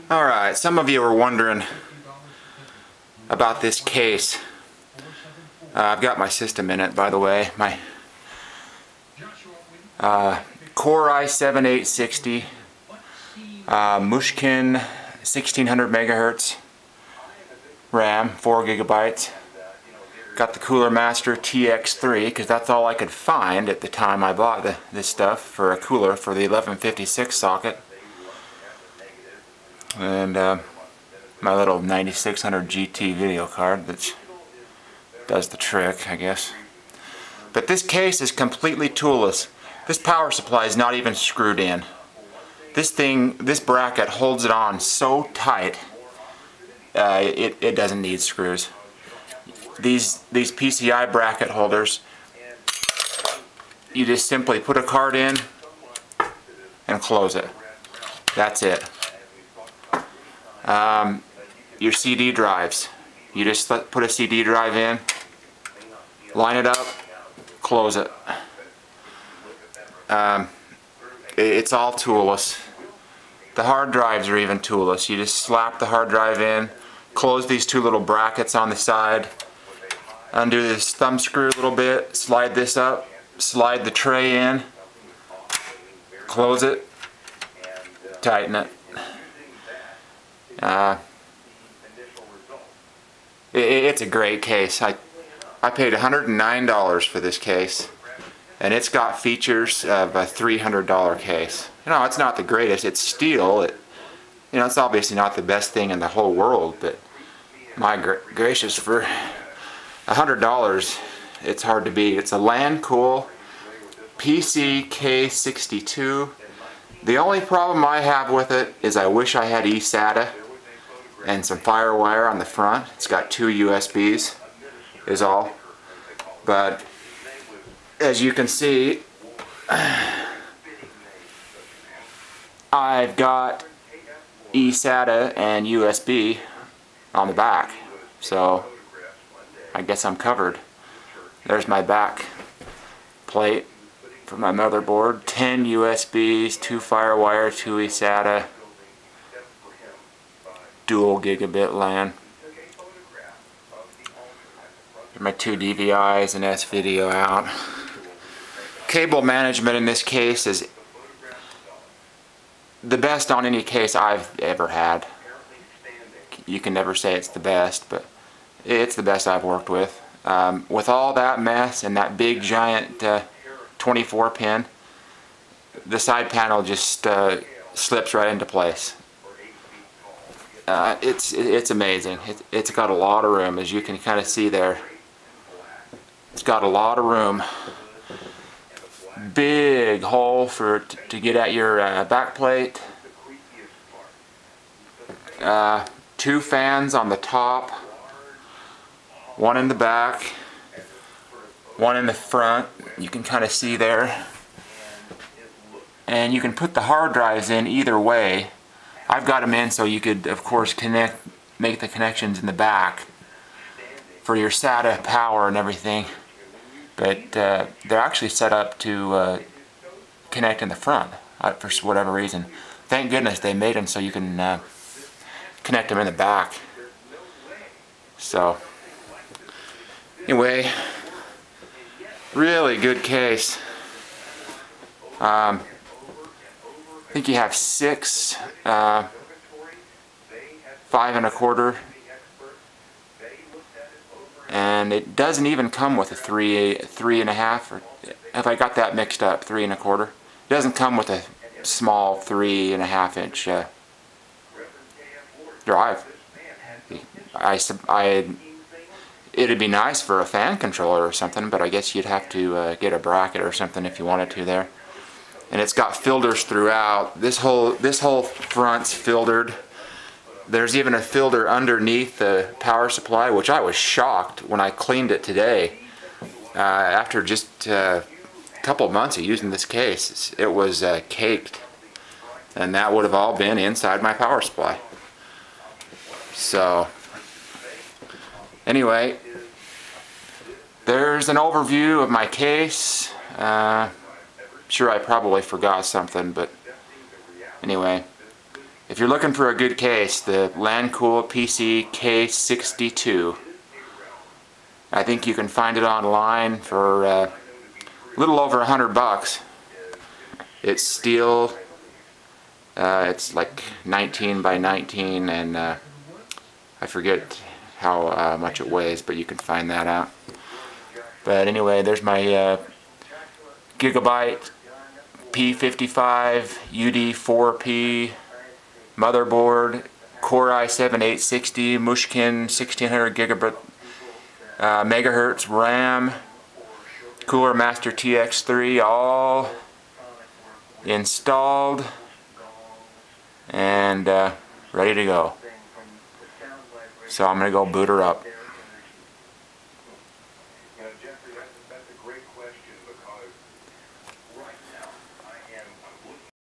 Alright, some of you are wondering about this case. I've got my system in it, by the way. My Core i7-860 Mushkin 1600 megahertz RAM, 4 gigabytes. Got the Coolermaster TX-3 because that's all I could find at the time I bought this stuff for a cooler for the 1156 socket. And my little 9600 GT video card that does the trick, I guess. But this case is completely toolless. This power supply is not even screwed in. This bracket holds it on so tight, it doesn't need screws. These PCI bracket holders, you just simply put a card in and close it. That's it. Your CD drives, you just put a CD drive in, line it up, close it. It's all toolless. The hard drives are even toolless. You just slap the hard drive in, close these two little brackets on the side, undo this thumb screw a little bit, slide this up, slide the tray in, close it, tighten it. It's a great case. I paid $109 for this case, and it's got features of a $300 case. You know, it's not the greatest. It's steel. You know, it's obviously not the best thing in the whole world, but my gracious, for $100, it's hard to beat. It's a Lancool PC-K62. The only problem I have with it is I wish I had eSATA and some firewire on the front. It's got 2 USBs is all. But as you can see, I've got eSATA and USB on the back, so I guess I'm covered. There's my back plate for my motherboard. 10 USBs, 2 firewire, 2 eSATA, dual gigabit LAN. My 2 DVIs and S-video out. Cable management in this case is the best on any case I've ever had. You can never say it's the best, but it's the best I've worked with. With all that mess and that big giant 24 pin, the side panel just slips right into place. It's amazing. It's got a lot of room, as you can kind of see there. It's got a lot of room. Big hole to get at your back plate. 2 fans on the top. 1 in the back. 1 in the front. You can kind of see there. And you can put the hard drives in either way. I've got them in so you could, of course, make the connections in the back for your SATA power and everything. But they're actually set up to connect in the front for whatever reason. Thank goodness they made them so you can connect them in the back. So anyway, really good case. I think you have 6 5 1/4, and it doesn't even come with a 3 1/2, or if I got that mixed up, 3 1/4. It doesn't come with a small 3 1/2 inch drive. It'd be nice for a fan controller or something, but I guess you'd have to get a bracket or something if you wanted to there. And it's got filters throughout. This whole front's filtered. There's even a filter underneath the power supply, which I was shocked when I cleaned it today. After just a couple of months of using this case, it was caked, and that would have all been inside my power supply. So anyway, there's an overview of my case. Sure, I probably forgot something, but anyway, if if you're looking for a good case, the Lancool PC-K62. I think you can find it online for a little over $100. It's steel. It's like 19 by 19, and I forget how much it weighs, but you can find that out. But anyway, there's my Gigabyte P55-UD4P motherboard, Core i7-860, Mushkin 1600 megahertz RAM, Coolermaster TX-3, all installed and ready to go. So I'm going to go boot her up.